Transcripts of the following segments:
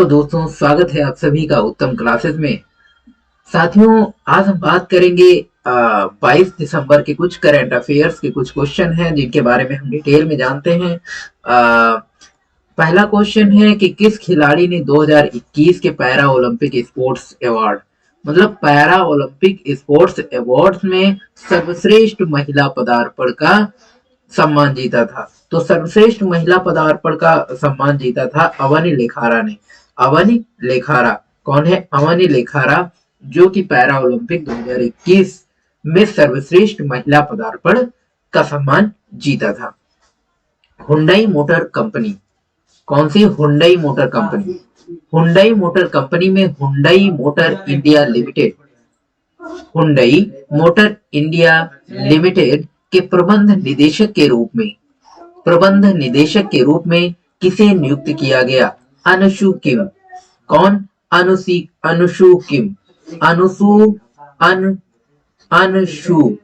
Hello दोस्तों, स्वागत है आप सभी का उत्तम क्लासेस में। साथियों, आज हम बात करेंगे 22 दिसंबर के कुछ करंट अफेयर्स के कुछ क्वेश्चन हैं जिनके बारे में हम डिटेल में जानते हैं। पहला क्वेश्चन है कि किस खिलाड़ी ने 2021 के पैरा ओलंपिक स्पोर्ट्स अवार्ड मतलब पैरा ओलंपिक स्पोर्ट्स अवार्ड्स में सर्वश्रेष्ठ महिला पदार्पण का सम्मान जीता था। तो सर्वश्रेष्ठ महिला पदार्पण का सम्मान जीता था अवनी लेखारा ने। अवनी लेखारा कौन है? अवनी लेखारा, जो कि पैरा ओलंपिक 2021 में सर्वश्रेष्ठ महिला पदार्पण का सम्मान जीता था। हुंडई मोटर कंपनी, कौन सी? Hyundai motor company. Hyundai motor company में Hyundai motor India limited, Hyundai motor India limited के प्रबंध निदेशक के रूप में किसे नियुक्त किया गया? अनुसु किम। कौन? अनुसु किम। अनुसु अन अनुसु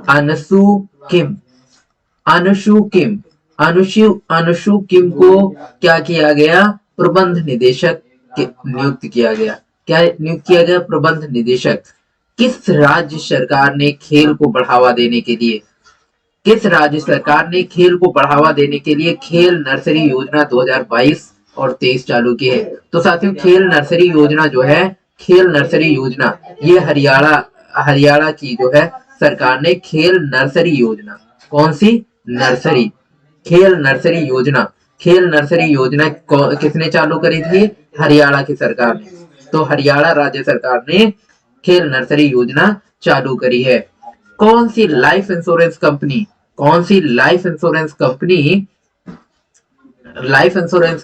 अनुसु किम अनुसु किम अनुसु किम को क्या किया गया? प्रबंध निदेशक नियुक्त किया गया। क्या नियुक्त किया गया? प्रबंध निदेशक। किस राज्य सरकार ने खेल को बढ़ावा देने के लिए खेल नर्सरी योजना 2022 और 23 चालू की है? तो साथियों, खेल नर्सरी योजना जो है, खेल नर्सरी योजना, ये हरियाणा की जो है सरकार ने खेल नर्सरी योजना, कौन सी? नर्सरी। खेल नर्सरी योजना किसने चालू करी थी? हरियाणा की सरकार ने। तो हरियाणा राज्य सरकार ने खेल नर्सरी योजना चालू करी है। कौन सी लाइफ इंश्योरेंस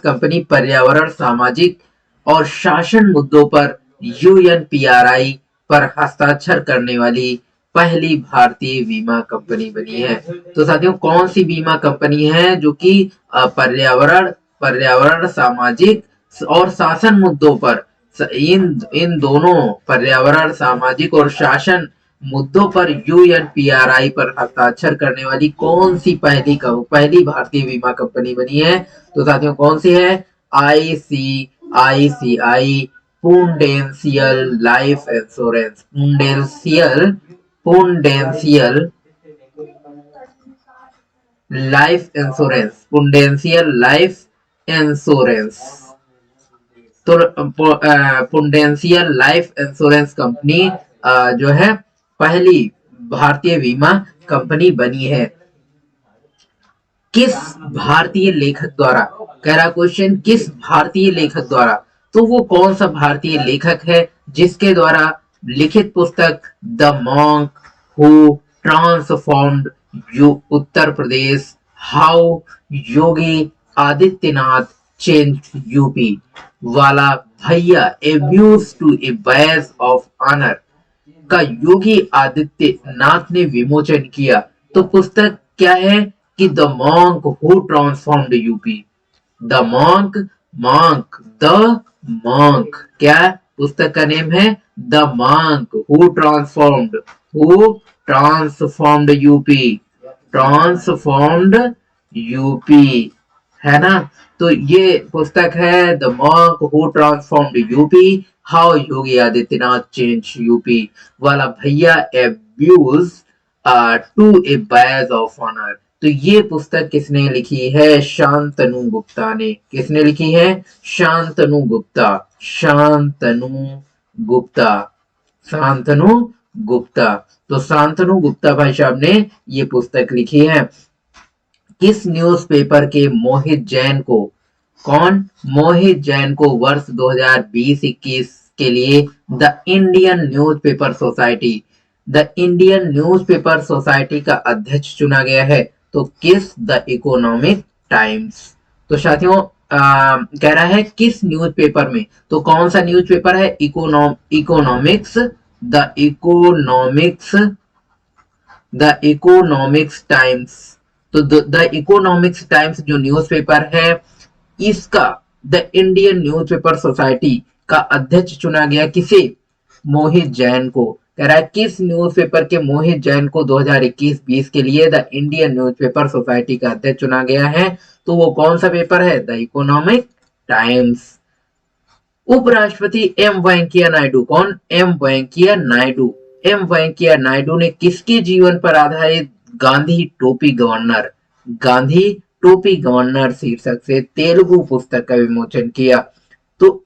कंपनी पर्यावरण, सामाजिक और शासन मुद्दों पर यूएनपीआरआई पर हस्ताक्षर करने वाली पहली भारतीय बीमा कंपनी बनी है? तो साथियों, कौन सी बीमा कंपनी है जो कि पर्यावरण, सामाजिक और शासन मुद्दों पर, इन दोनों पर्यावरण, सामाजिक और शासन मुद्दों पर यूएनपीआरआई पर हस्ताक्षर करने वाली कौन सी पहली भारतीय बीमा कंपनी बनी है? तो साथियों, कौन सी है? ICICI prudential life insurance. Prudential life insurance. तो प्रूडेंशियल लाइफ इंश्योरेंस कंपनी जो है पहली भारतीय बीमा कंपनी बनी है। किस भारतीय लेखक द्वारा, कह रहा क्वेश्चन, किस भारतीय लेखक द्वारा? तो वो कौन सा भारतीय लेखक है जिसके द्वारा लिखित पुस्तक the monk who transformed Uttar Pradesh, how Yogi Adityanath changed UP वाला भैया abuse to a badge of honour का योगी आदित्यनाथ ने विमोचन किया? तो पुस्तक क्या है? कि the monk who transformed UP. The monk क्या पुस्तक का नेम है? The monk who transformed UP, है ना? तो ये पुस्तक है the monk who transformed UP, how Yogi Adityanath change UP वाला भैया abuse to a badge of honour. तो ये पुस्तक किसने लिखी है? शांतनु गुप्ता ने। किसने लिखी है? शांतनु गुप्ता। तो शांतनु गुप्ता भाई साहब ने ये पुस्तक लिखी है। किस न्यूज़पेपर के मोहित जैन को, कौन? मोहित जैन को वर्ष 2020-21 के लिए द इंडियन न्यूज़पेपर सोसाइटी का अध्यक्ष चुना गया है? तो किस? The economic times. तो साथियों, कह रहा है किस न्यूज़पेपर में, तो कौन सा न्यूज़पेपर है? Economics, the economics times. तो द इकोनॉमिक्स टाइम्स जो न्यूज़पेपर है, इसका द इंडियन न्यूज़पेपर सोसाइटी का अध्यक्ष चुना गया। किसे? मोहित जैन को। कह रहा है किस न्यूज़पेपर के मोहित जैन को 2021-20 के लिए द इंडियन न्यूज़पेपर सोसाइटी का अध्यक्ष चुना गया है? तो वो कौन सा पेपर है? The economic times. उपराष्ट्रपति एम वेंकैया नायडू, कौन? एम वेंकैया नायडू। एम वेंकैया नायडू ने किसके जीवन पर आधारित गांधी टोपी गवर्नर, गांधी टोपी गवर्नर शीर्षक से तेलुगु पुस्तक का विमोचन किया? तो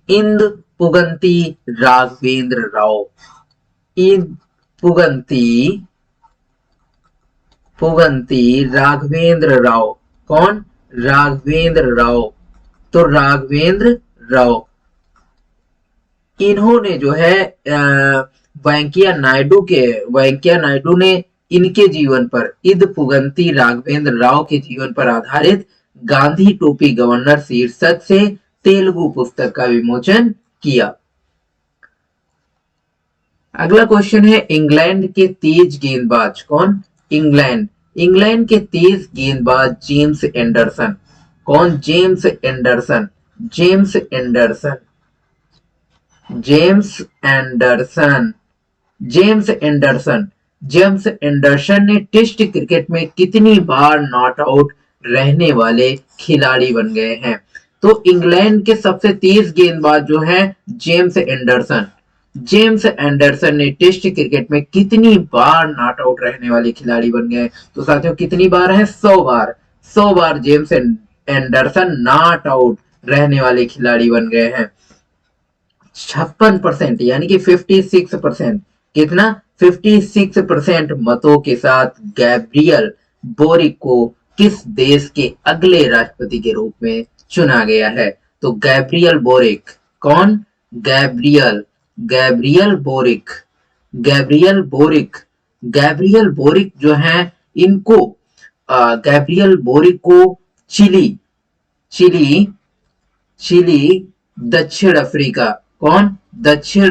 इंद पुगंती राघवेंद्र राव, इंद पुगंती पुगंती राघवेंद्र राव, कौन? राघवेंद्र राव। तो राघवेंद्र राव इन्होंने जो है वेंकैया नायडू ने इनके जीवन पर, इद पुगंती राघवेंद्र राव के जीवन पर आधारित गांधी टोपी गवर्नर शीर्षक से तेलुगु पुस्तक का विमोचन किया। अगला क्वेश्चन है, इंग्लैंड के तेज गेंदबाज, कौन? इंग्लैंड के तेज गेंदबाज जेम्स एंडरसन, कौन? James Anderson. James Anderson James Anderson James Anderson James Anderson ने टेस्ट क्रिकेट में कितनी बार नॉट आउट रहने वाले खिलाड़ी बन गए हैं? तो इंग्लैंड के सबसे तेज गेंदबाज जो है जेम्स एंडरसन। जेम्स एंडरसन ने टेस्ट क्रिकेट में कितनी बार नॉट आउट रहने वाले खिलाड़ी बन गए? तो साथियों कितनी बार है? 100 बार। 100 बार जेम्स एंडरसन नॉट आउट रहने वाले खिलाड़ी बन गए हैं। 56% यानी कि 56%, कितना? 56% मतों के साथ गैब्रियल बोरिक को किस देश के अगले राष्ट्रपति के रूप में चुना गया है? तो गैब्रियल बोरिक, कौन? Gabriel boric Gabriel boric Gabriel boric जो है इनको गैब्रियल बोरिक को चिली चिली चिली दक्षिण अफ्रीका, कौन? दक्षिण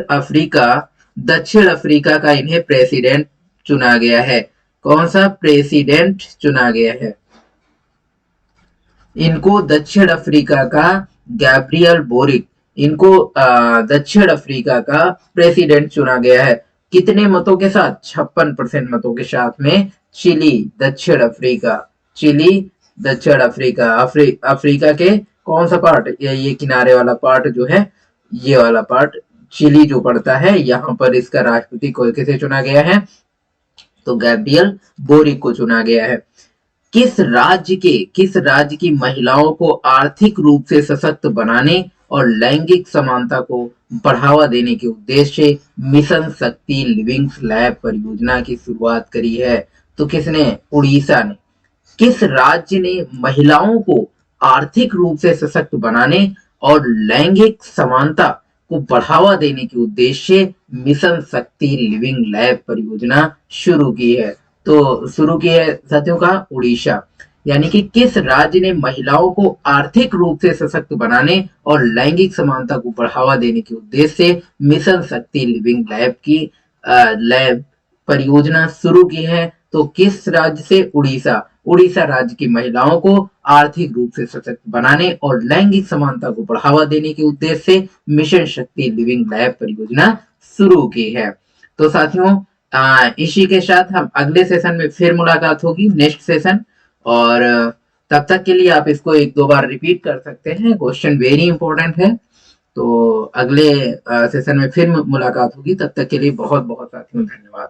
अफ्रीका का इन्हें प्रेसिडेंट चुना गया है। कौन सा प्रेसिडेंट चुना गया है? इनको दक्षिण अफ्रीका का गैब्रियल बोरिक, इनको दक्षिण अफ्रीका का प्रेसिडेंट चुना गया है। कितने मतों के साथ? 56% मतों के साथ में चिली दक्षिण अफ्रीका अफ्रीका के कौन सा पार्ट? ये किनारे वाला पार्ट जो है, ये वाला पार्ट चिली जो पड़ता है, यहाँ पर इसका राष्ट्रपति को किसे चुना गया है? तो गैब्रियल बोरिक को चुना गया है। किस राज्य की महिलाओं को आर्थिक रूप से सशक्त बनाने और लैंगिक समानता को बढ़ावा देने के उद्देश्य से मिशन शक्ति लिविंग लैब परियोजना की शुरुआत करी है? तो किसने? उड़ीसा ने। किस राज्य ने महिलाओं को आर्थिक रूप से सशक्त बनाने और लैंगिक समानता को बढ़ावा देने के उद्देश्य से मिशन शक्ति लिविंग लैब परियोजना शुरू की है? तो शुरू की है साथियों का उड़ीसा। यानी कि किस राज्य ने महिलाओं को आर्थिक रूप से सशक्त बनाने और लैंगिक समानता को बढ़ावा देने के उद्देश्य से मिशन शक्ति लिविंग लैब की लैब परियोजना शुरू की है? तो किस राज्य से? उड़ीसा राज्य की महिलाओं को आर्थिक रूप से सशक्त बनाने और लैंगिक समानता को बढ़ावा देने के उद्देश्य से मिशन शक्ति लिविंग लैब परियोजना शुरू की है। तो साथियों इसी के साथ हम अगले सेशन में फिर मुलाकात होगी, नेक्स्ट सेशन। और तब तक के लिए आप इसको 1-2 बार रिपीट कर सकते हैं, क्वेश्चन वेरी इंपॉर्टेंट है। तो अगले सेशन में फिर मुलाकात होगी, तब तक के लिए बहुत बहुत साथियों धन्यवाद।